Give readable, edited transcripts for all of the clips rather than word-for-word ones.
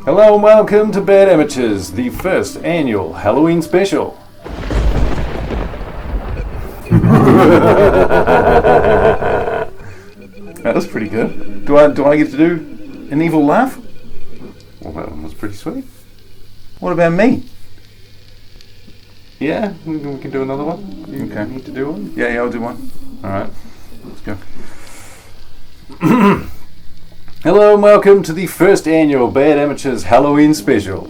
Hello and welcome to Bad Amateurs, the first annual Halloween special. That was pretty good. Do I get to do an evil laugh? Well, that one was pretty sweet. What about me? Yeah, we can do another one. You need to do one? Yeah, I'll do one. Alright, let's go. Hello and welcome to the first annual Bad Amateurs Halloween special.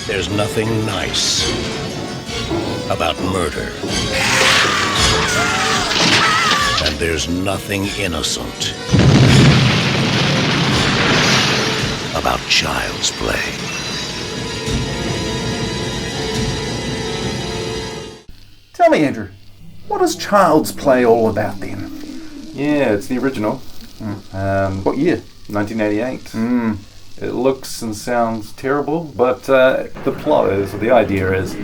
There's nothing nice about murder. And there's nothing innocent about child's play. Tell me, Andrew, what is Child's Play all about then? Yeah, it's the original. What year? 1988. It looks and sounds terrible, but the plot is, or the idea is,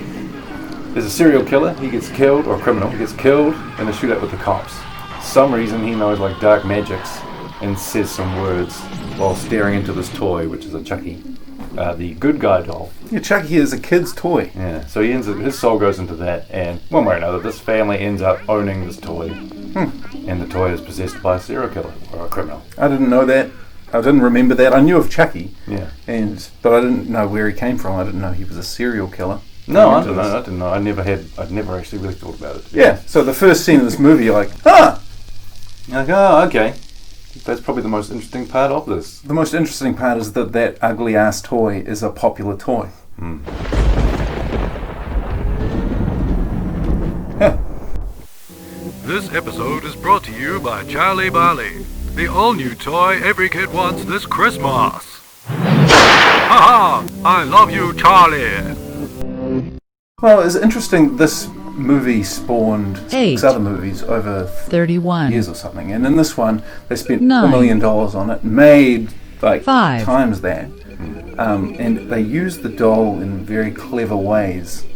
there's a serial killer, he gets killed, or a criminal, he gets killed in a shootout with the cops. For some reason he knows like dark magics and says some words while staring into this toy, which is a Chucky, the good guy doll. Yeah, Chucky is a kid's toy. Yeah, so his soul goes into that, and one way or another, this family ends up owning this toy, and the toy is possessed by a serial killer, or a criminal. I didn't know that. I didn't remember that. I knew of Chucky, Yeah. but I didn't know where he came from. I didn't know he was a serial killer. No, I didn't know. I'd never actually really thought about it. Yeah, so the first scene of this movie, you're like, ah! You're like, oh, okay. That's probably the most interesting part of this. The most interesting part is that ugly-ass toy is a popular toy. Huh. This episode is brought to you by Charlie Barley, the all-new toy every kid wants this Christmas. Haha! I love you, Charlie! Well, it's interesting, this movie spawned 6 other movies over 31 years or something, and in this one, they spent $9 $1 million on it, made like 5 times that, and they used the doll in very clever ways.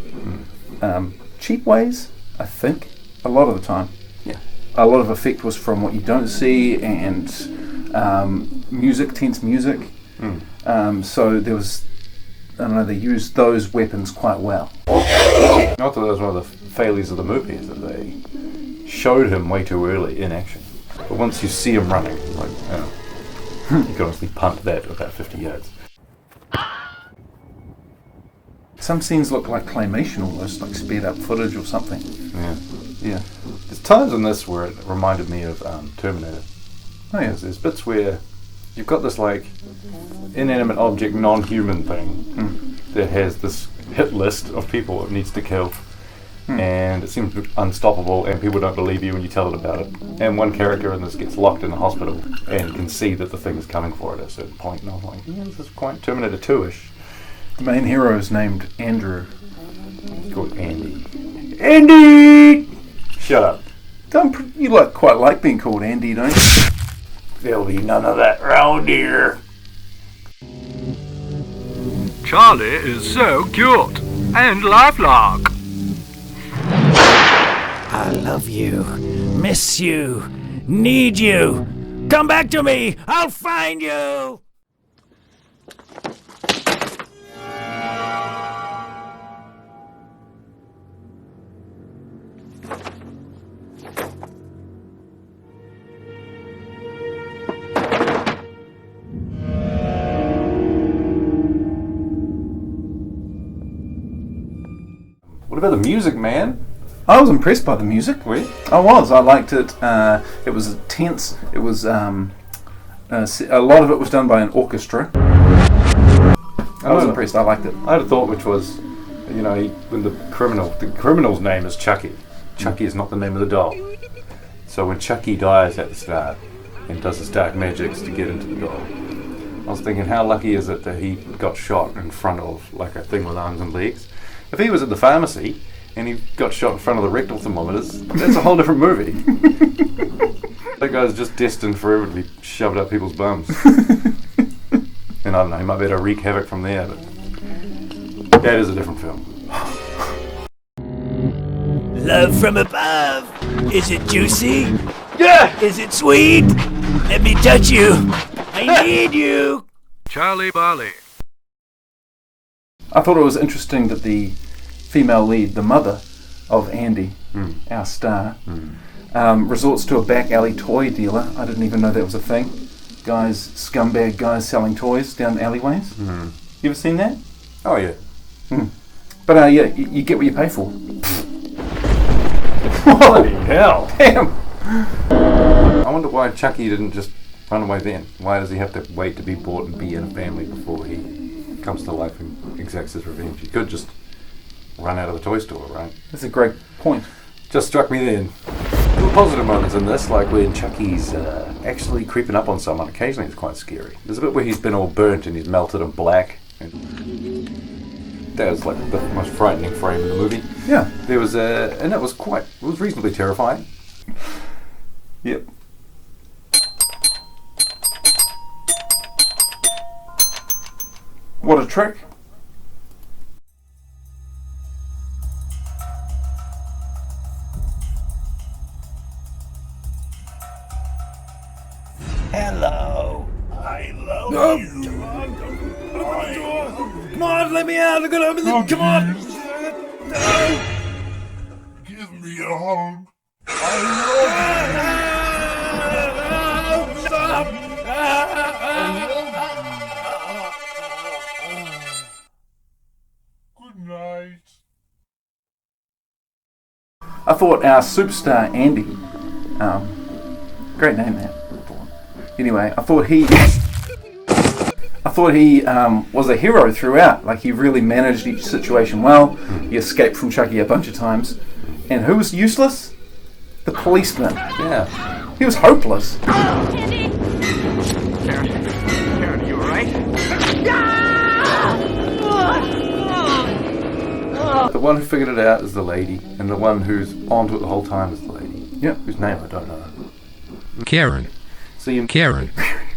Cheap ways, I think, a lot of the time. Yeah. A lot of effect was from what you don't see, and tense music. So there was, I don't know, they used those weapons quite well. I thought that was one of the failures of the movie, is that they showed him way too early in action. But once you see him running, like, you can honestly punt that about 50 yards. Some scenes look like claymation almost, like sped up footage or something. Yeah. There's times in this where it reminded me of Terminator. Oh yeah. There's bits where you've got this like inanimate object, non-human thing that has this hit list of people it needs to kill, and it seems unstoppable, and people don't believe you when you tell it about it. And one character in this gets locked in a hospital and can see that the thing is coming for it at a certain point. And I'm like, yeah, this is quite Terminator 2-ish. The main hero is named Andrew. He's called Andy. Andy! Shut up. You quite like being called Andy, don't you? There'll be none of that round here. Charlie is so cute and lifelike. I love you, miss you, need you. Come back to me, I'll find you. What about the music, man? I was impressed by the music. Were you? I was. I liked it. It was tense. It was a lot of it was done by an orchestra. I was impressed. I liked it. I had a thought, which was, when the criminal's name is Chucky. Chucky is not the name of the doll. So when Chucky dies at the start and does his dark magics to get into the doll, I was thinking, how lucky is it that he got shot in front of like a thing with arms and legs? If he was at the pharmacy and he got shot in front of the rectal thermometers, that's a whole different movie. That guy's just destined forever to be shoved up people's bums. And I don't know, he might be able to wreak havoc from there, but that is a different film. Love from above. Is it juicy? Yeah. Is it sweet? Let me touch you. I need you. Charlie Barley. I thought it was interesting that the female lead, the mother of Andy, our star, resorts to a back alley toy dealer. I didn't even know that was a thing. Scumbag guys selling toys down alleyways. You ever seen that? Oh yeah. But yeah, you get what you pay for. Bloody hell. Damn. I wonder why Chucky didn't just run away then. Why does he have to wait to be bought and be in a family before he comes to life and exacts his revenge? He could just run out of the toy store, right? That's a great point. Just struck me then. There were positive moments in this, like when Chucky's actually creeping up on someone. Occasionally it's quite scary. There's a bit where he's been all burnt and he's melted and black. And that was like the most frightening frame in the movie. Yeah. There was and it was reasonably terrifying. Yep. What a trick. Hello. I love you. Come on, let me out. I'm gonna open the. Come on. Give me a hug. Good night. I thought our superstar Andy, great name that. Anyway, I thought he was a hero throughout. Like he really managed each situation well. He escaped from Chucky a bunch of times. And who was useless? The policeman. Yeah. He was hopeless. Andy! Karen, are you alright? The one who figured it out is the lady, and the one who's onto it the whole time is the lady. Yeah. Whose name I don't know. Karen. See, Karen.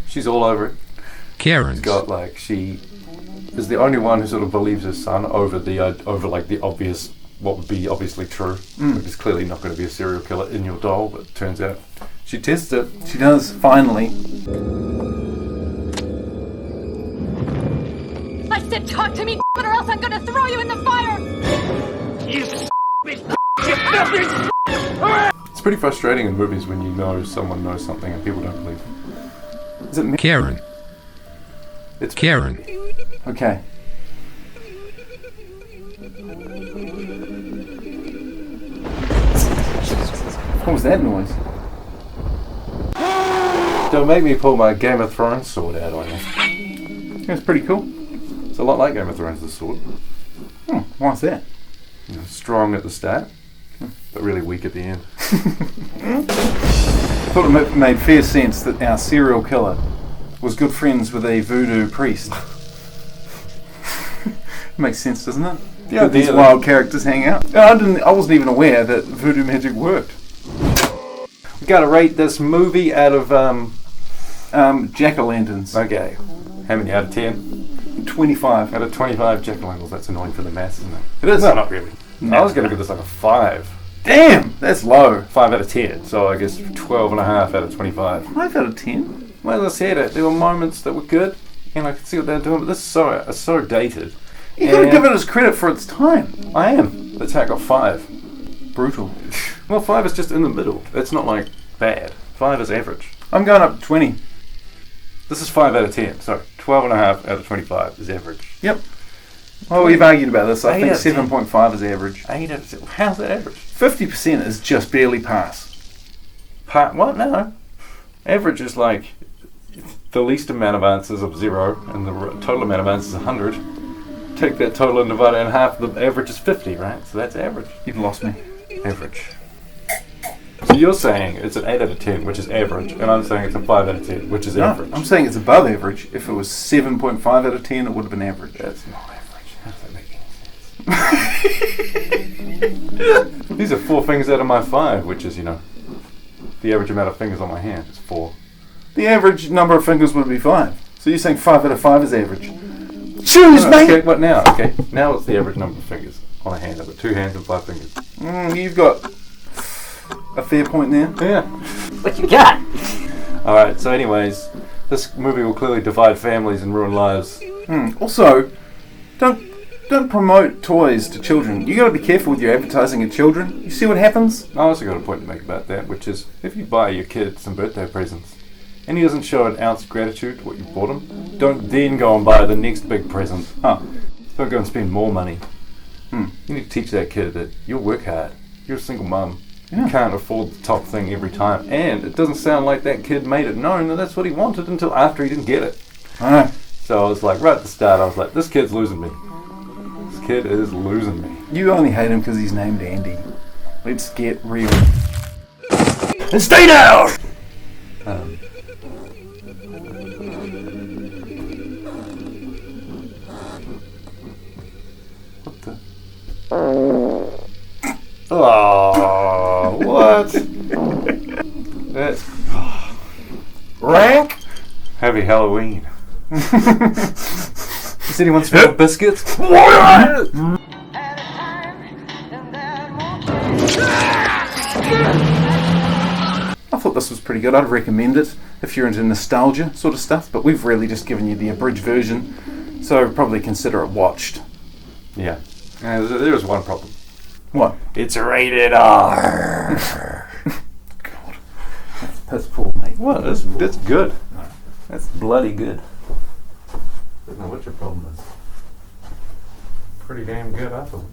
she's all over it. Karen's Got like she is the only one who sort of believes his son over the obvious, what would be obviously true. It's clearly not going to be a serial killer in your doll, but it turns out she tests it. She does, finally. I said talk to me, or else I'm gonna throw you in the fire! It's pretty frustrating in movies when you know someone knows something and people don't believe it. Is it me? Karen. It's Karen. Okay. What was that noise? Don't make me pull my Game of Thrones sword out on you. That's pretty cool. It's a lot like Game of Thrones, this sword. Why's that? You know, strong at the start, but really weak at the end. I thought it made fair sense that our serial killer was good friends with a voodoo priest. Makes sense, doesn't it? Yeah, These wild characters hang out. I wasn't even aware that voodoo magic worked. We gotta rate this movie out of Jack-o'-lanterns. okay. How many out of 10? 25. Out of 25 jack-o'-lanterns. That's annoying for the mass, isn't it? It is. No, not really. I was gonna give this like a 5. Damn, that's low. 5 out of 10. So I guess 12.5 out of 25. 5 out of 10. Well, as I said, there were moments that were good, and I could see what they're doing. But this is so dated. You gotta give it as credit for its time. I am. That's how I got 5. Brutal. Well, 5 is just in the middle. It's not like bad. 5 is average. I'm going up to 20. This is 5 out of 10. So 12.5 out of 25 is average. Yep. Well, we've argued about this. I 8 think out of 10. 7.5 is average. 8 out of 10. How's that average? 50% is just barely pass. What? No. Average is like the least amount of answers of 0 and the total amount of answers is 100. Take that total and divide it in half. The average is 50, right? So that's average. You've lost me. Average. So you're saying it's an 8 out of 10, which is average, and I'm saying it's a 5 out of 10, which is average. I'm saying it's above average. If it was 7.5 out of 10, it would have been average. That's not average. How does that make any sense? These are 4 things out of my 5, which is, 50%. the average amount of fingers on my hand is 4. The average number of fingers would be 5. So you're saying 5 out of 5 is average? Choose, mate! Okay, what now? Okay, now what's the average number of fingers on a hand? I've got 2 hands and 5 fingers. You've got a fair point there. Yeah. What you got? Alright, so anyways, this movie will clearly divide families and ruin lives. Also, don't promote toys to children. You got to be careful with your advertising at children. You see what happens? I also got a point to make about that, which is if you buy your kid some birthday presents and he doesn't show an ounce of gratitude to what you bought him, don't then go and buy the next big present. Don't go and spend more money. You need to teach that kid that you'll work hard. You're a single mum. You can't afford the top thing every time. And it doesn't sound like that kid made it known that that's what he wanted until after he didn't get it. I know. So I was like, right at the start, I was like, this kid's losing me. This kid is losing me. You only hate him because he's named Andy. Let's get real. And stay down! What the? Oh, what? That's Rank? Happy Halloween. Does anyone smell biscuits? I thought this was pretty good. I'd recommend it if you're into nostalgia sort of stuff, but we've really just given you the abridged version, so probably consider it watched. Yeah. There is one problem. What? It's rated R. God. That's poor, mate. What? That's good. That's bloody good. I don't know what your problem is. Pretty damn good, I thought.